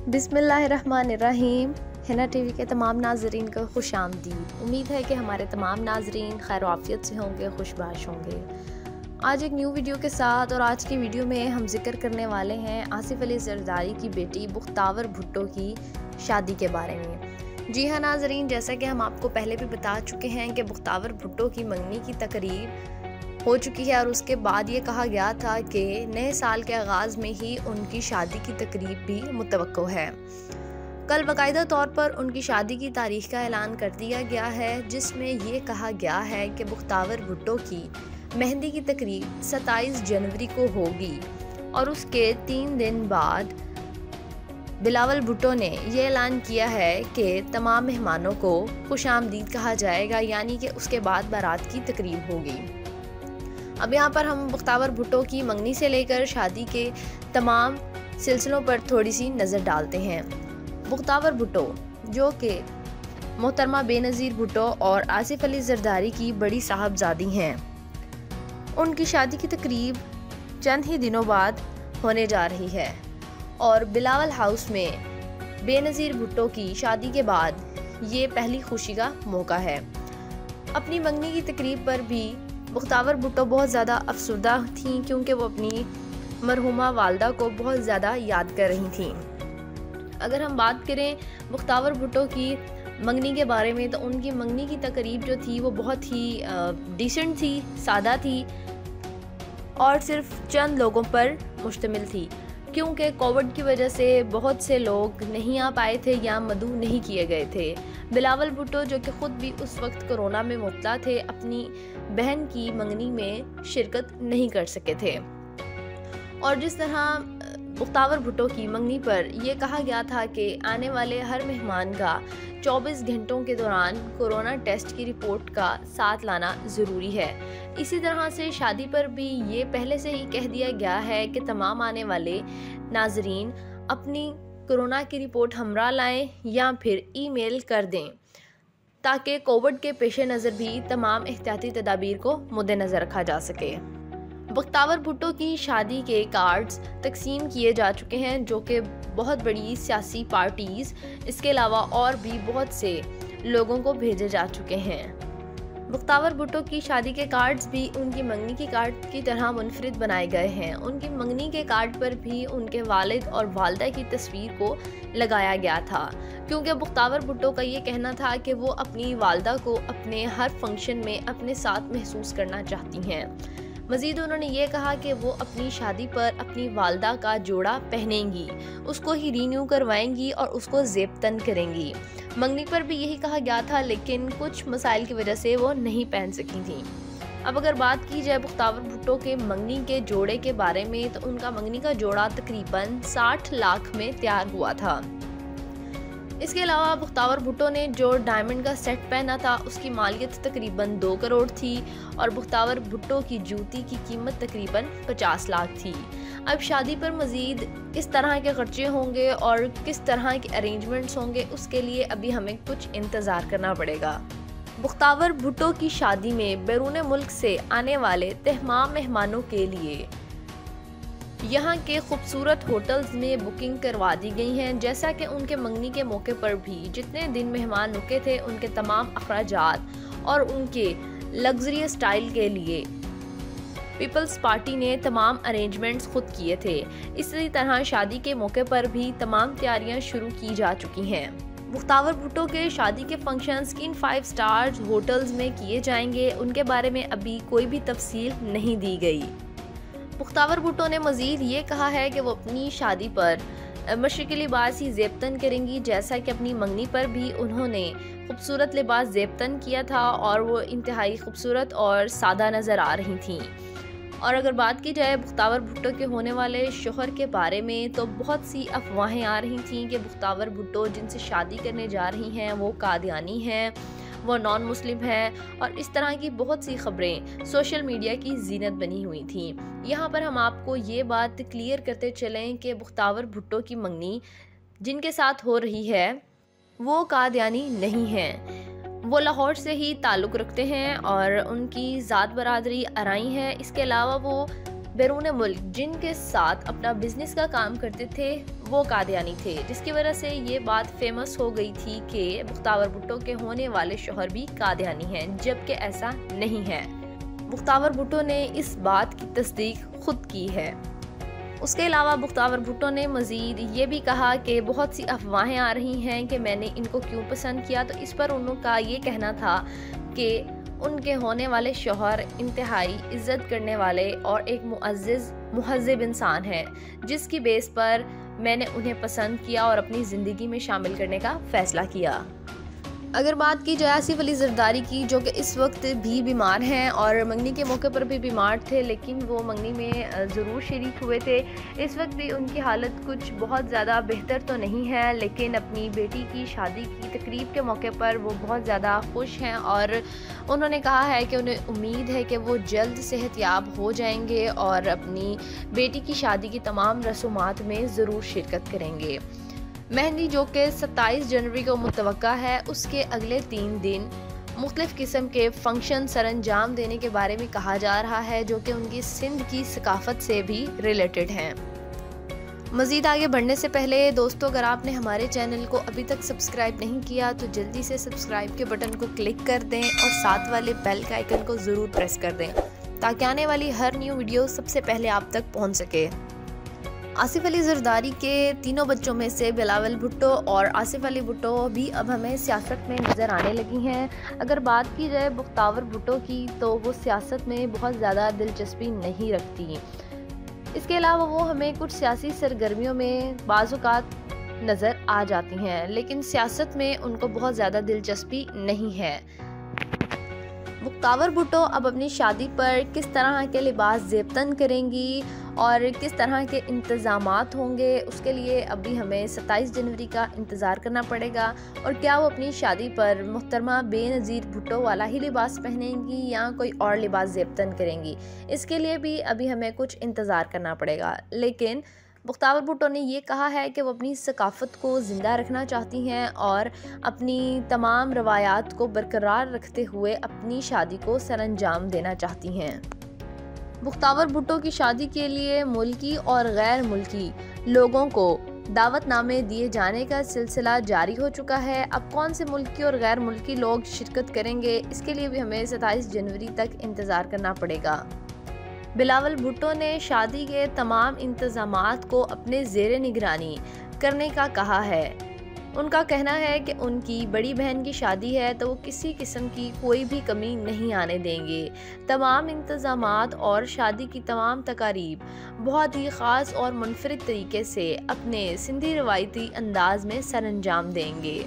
बिस्मिल्लाहिर्रहमानिर्रहीम। हिना टीवी के तमाम नाजरीन को खुश आमदीद। उम्मीद है कि हमारे तमाम नाजरीन खैर आफियत से होंगे, खुशबाश होंगे। आज एक न्यू वीडियो के साथ, और आज की वीडियो में हम जिक्र करने वाले हैं आसिफ अली जरदारी की बेटी मुख्तावर भुट्टो की शादी के बारे में। जी हाँ नाजरीन, जैसा कि हम आपको पहले भी बता चुके हैं कि मुख्तावर भुट्टो की मंगनी की तकरीब हो चुकी है और उसके बाद ये कहा गया था कि नए साल के आगाज़ में ही उनकी शादी की तकरीब भी मुतवक्को है। कल बाकायदा तौर पर उनकी शादी की तारीख का ऐलान कर दिया गया है, जिसमें ये कहा गया है कि मुख्तावर भुट्टो की मेहंदी की तकरीब 27 जनवरी को होगी और उसके 3 दिन बाद बिलावल भुट्टो ने यह ऐलान किया है कि तमाम मेहमानों को खुशामदीद कहा जाएगा, यानी कि उसके बाद बारात की तकरीब होगी। अब यहाँ पर हम मुख्तावर भुट्टो की मंगनी से लेकर शादी के तमाम सिलसिलों पर थोड़ी सी नज़र डालते हैं। मुख्तावर भुट्टो जो कि मोहतरमा बेनज़ीर भुट्टो और आसिफ अली जरदारी की बड़ी साहबजादी हैं, उनकी शादी की तकरीब चंद ही दिनों बाद होने जा रही है और बिलावल हाउस में बेनज़ीर भुट्टो की शादी के बाद ये पहली खुशी का मौका है। अपनी मंगनी की तकरीब पर भी मुख्तावर भुट्टो बहुत ज़्यादा अफसरदा थीं, क्योंकि वो अपनी मरहुमा वालदा को बहुत ज़्यादा याद कर रही थीं। अगर हम बात करें मुख्तावर भुट्टो की मंगनी के बारे में, तो उनकी मंगनी की तकरीब जो थी वो बहुत ही डिसेंट थी, सादा थी और सिर्फ चंद लोगों पर मुश्तमिल थी, क्योंकि कोविड की वजह से बहुत से लोग नहीं आ पाए थे या मदऊ नहीं किए गए थे। बिलावल भुट्टो जो कि ख़ुद भी उस वक्त कोरोना में मुब्तला थे, अपनी बहन की मंगनी में शिरकत नहीं कर सके थे। और जिस तरह मुख्तावर भुट्टो की मंगनी पर यह कहा गया था कि आने वाले हर मेहमान का 24 घंटों के दौरान कोरोना टेस्ट की रिपोर्ट का साथ लाना ज़रूरी है, इसी तरह से शादी पर भी ये पहले से ही कह दिया गया है कि तमाम आने वाले नाजरीन अपनी कोरोना की रिपोर्ट हमरा लाएं या फिर ईमेल कर दें, ताकि कोविड के पेश नज़र भी तमाम एहतियाती तदाबीर को मद्देनज़र रखा जा सके। मुख्तावर भुट्टो की शादी के कार्ड्स तकसीम किए जा चुके हैं, जो कि बहुत बड़ी सियासी पार्टीज़, इसके अलावा और भी बहुत से लोगों को भेजे जा चुके हैं। मुख्तावर भुट्टो की शादी के कार्ड्स भी उनकी मंगनी की कार्ड की तरह मुनफरिद बनाए गए हैं। उनकी मंगनी के कार्ड पर भी उनके वालिद और वालदा की तस्वीर को लगाया गया था, क्योंकि मुख्तावर भुट्टो का ये कहना था कि वो अपनी वालदा को अपने हर फंक्शन में अपने साथ महसूस करना चाहती हैं। मज़ीद उन्होंने ये कहा कि वो अपनी शादी पर अपनी वालदा का जोड़ा पहनेंगी, उसको ही रीन्यू करवाएंगी और उसको ज़ेबतन करेंगी। मंगनी पर भी यही कहा गया था, लेकिन कुछ मसाइल की वजह से वो नहीं पहन सकी थी। अब अगर बात की जाए मुख्तावर भुट्टो के मंगनी के जोड़े के बारे में, तो उनका मंगनी का जोड़ा तकरीबन 60 लाख में तैयार हुआ था। इसके अलावा मुख्तावर भुट्टो ने जो डायमंड का सेट पहना था उसकी मालियत तकरीबन 2 करोड़ थी और मुख्तावर भुट्टो की जूती की कीमत तकरीबन 50 लाख थी। अब शादी पर मज़ीद किस तरह के खर्चे होंगे और किस तरह के अरेंजमेंट्स होंगे, उसके लिए अभी हमें कुछ इंतज़ार करना पड़ेगा। मुख्तावर भुट्टो की शादी में बैरून मुल्क से आने वाले तमाम मेहमानों के लिए यहाँ के खूबसूरत होटल्स में बुकिंग करवा दी गई हैं, जैसा कि उनके मंगनी के मौके पर भी जितने दिन मेहमान रुके थे उनके तमाम अखराजात और उनके लग्जरी स्टाइल के लिए पीपल्स पार्टी ने तमाम अरेंजमेंट्स खुद किए थे। इसी तरह शादी के मौके पर भी तमाम तैयारियां शुरू की जा चुकी हैं। मुख्तावर भुट्टो के शादी के फंक्शंस किन 5 स्टार होटल्स में किए जाएंगे, उनके बारे में अभी कोई भी तफसील नहीं दी गई। मुख्तावर भुट्टो ने मज़ीद ये कहा है कि वो अपनी शादी पर मशरक़ी लिबास ही ज़ेबतन करेंगी, जैसा कि अपनी मंगनी पर भी उन्होंने खूबसूरत लिबास ज़ेबतन किया था और वो इंतहाई खूबसूरत और सादा नज़र आ रही थीं। और अगर बात की जाए मुख्तावर भुट्टो के होने वाले शोहर के बारे में, तो बहुत सी अफवाहें आ रही थीं कि मुख्तावर भुट्टो जिनसे शादी करने जा रही हैं वो कादियानी हैं, वो नॉन मुस्लिम है, और इस तरह की बहुत सी खबरें सोशल मीडिया की जीनत बनी हुई थी। यहाँ पर हम आपको ये बात क्लियर करते चलें कि मुख्तावर भुट्टो की मंगनी जिनके साथ हो रही है वो कादियानी नहीं हैं, वो लाहौर से ही ताल्लुक़ रखते हैं और उनकी ज़ात बरादरी अराई है। इसके अलावा वो बैरून मुल्क जिनके साथ अपना बिजनेस का काम करते थे वो कादियानी थे, जिसकी वजह से ये बात फेमस हो गई थी कि मुख्तार भुट्टो के होने वाले शौहर भी कादियानी हैं, जबकि ऐसा नहीं है। मुख्तार भुट्टो ने इस बात की तस्दीक खुद की है। उसके अलावा मुख्तार भुट्टो ने मज़ीद ये भी कहा कि बहुत सी अफवाहें आ रही हैं कि मैंने इनको क्यों पसंद किया, तो इस पर उनका ये कहना था कि उनके होने वाले शौहर इंतहाई इज़्ज़त करने वाले और एक मुअज़्ज़िज़ मुहज़्ज़िब इंसान हैं, जिसकी बेस पर मैंने उन्हें पसंद किया और अपनी ज़िंदगी में शामिल करने का फ़ैसला किया। अगर बात की जाए आसिफ अली ज़रदारी की, जो कि इस वक्त भी बीमार हैं और मंगनी के मौके पर भी बीमार थे, लेकिन वो मंगनी में ज़रूर शरीक हुए थे। इस वक्त भी उनकी हालत कुछ बहुत ज़्यादा बेहतर तो नहीं है, लेकिन अपनी बेटी की शादी की तकरीब के मौके पर वो बहुत ज़्यादा खुश हैं और उन्होंने कहा है कि उन्हें उम्मीद है कि वो जल्द सेहतयाब हो जाएंगे और अपनी बेटी की शादी की तमाम रसूमात में ज़रूर शिरकत करेंगे। मेहंदी जो कि 27 जनवरी को मुतवक्का है, उसके अगले 3 दिन मुख्तलिफ़ किस्म के फंक्शन सरअंजाम देने के बारे में कहा जा रहा है, जो कि उनकी सिंध की सकाफ़त से भी रिलेटेड हैं। मज़ीद आगे बढ़ने से पहले दोस्तों, अगर आपने हमारे चैनल को अभी तक सब्सक्राइब नहीं किया तो जल्दी से सब्सक्राइब के बटन को क्लिक कर दें और साथ वाले बेल के आइकन को ज़रूर प्रेस कर दें, ताकि आने वाली हर न्यू वीडियो सबसे पहले आप तक पहुँच सके। आसिफ अली ज़रदारी के तीनों बच्चों में से बिलावल भुट्टो और आसिफ अली भुट्टो भी अब हमें सियासत में नज़र आने लगी हैं। अगर बात की जाए मुख्तार भुट्टो की, तो वो सियासत में बहुत ज़्यादा दिलचस्पी नहीं रखती। इसके अलावा वो हमें कुछ सियासी सरगर्मियों में बाज़ औक़ात नज़र आ जाती हैं, लेकिन सियासत में उनको बहुत ज़्यादा दिलचस्पी नहीं है। मुख्तार भुट्टो अब अपनी शादी पर किस तरह के लिबास ज़ेबतन करेंगी और किस तरह के इंतज़ामात होंगे, उसके लिए अभी हमें 27 जनवरी का इंतज़ार करना पड़ेगा। और क्या वो अपनी शादी पर मोहतरमा बेनज़ीर भुट्टो वाला ही लिबास पहनेंगी या कोई और लिबास ज़ेबतन करेंगी, इसके लिए भी अभी हमें कुछ इंतज़ार करना पड़ेगा। लेकिन मुख्तार भुट्टो ने ये कहा है कि वो अपनी सकाफ़त को ज़िंदा रखना चाहती हैं और अपनी तमाम रवायात को बरकरार रखते हुए अपनी शादी को सरअंजाम देना चाहती हैं। मुख्तार भुट्टो की शादी के लिए मुल्की और गैर मुल्की लोगों को दावतनामे दिए जाने का सिलसिला जारी हो चुका है। अब कौन से मुल्की और गैर मुल्की लोग शिरकत करेंगे, इसके लिए भी हमें 27 जनवरी तक इंतज़ार करना पड़ेगा। बिलावल भुट्टो ने शादी के तमाम इंतज़ामात को अपने ज़ेरे निगरानी करने का कहा है। उनका कहना है कि उनकी बड़ी बहन की शादी है तो वो किसी किस्म की कोई भी कमी नहीं आने देंगे। तमाम इंतज़ामात और शादी की तमाम तकारीब बहुत ही ख़ास और मुनफरिद तरीके से अपने सिंधी रवायती अंदाज में सरअंजाम देंगे।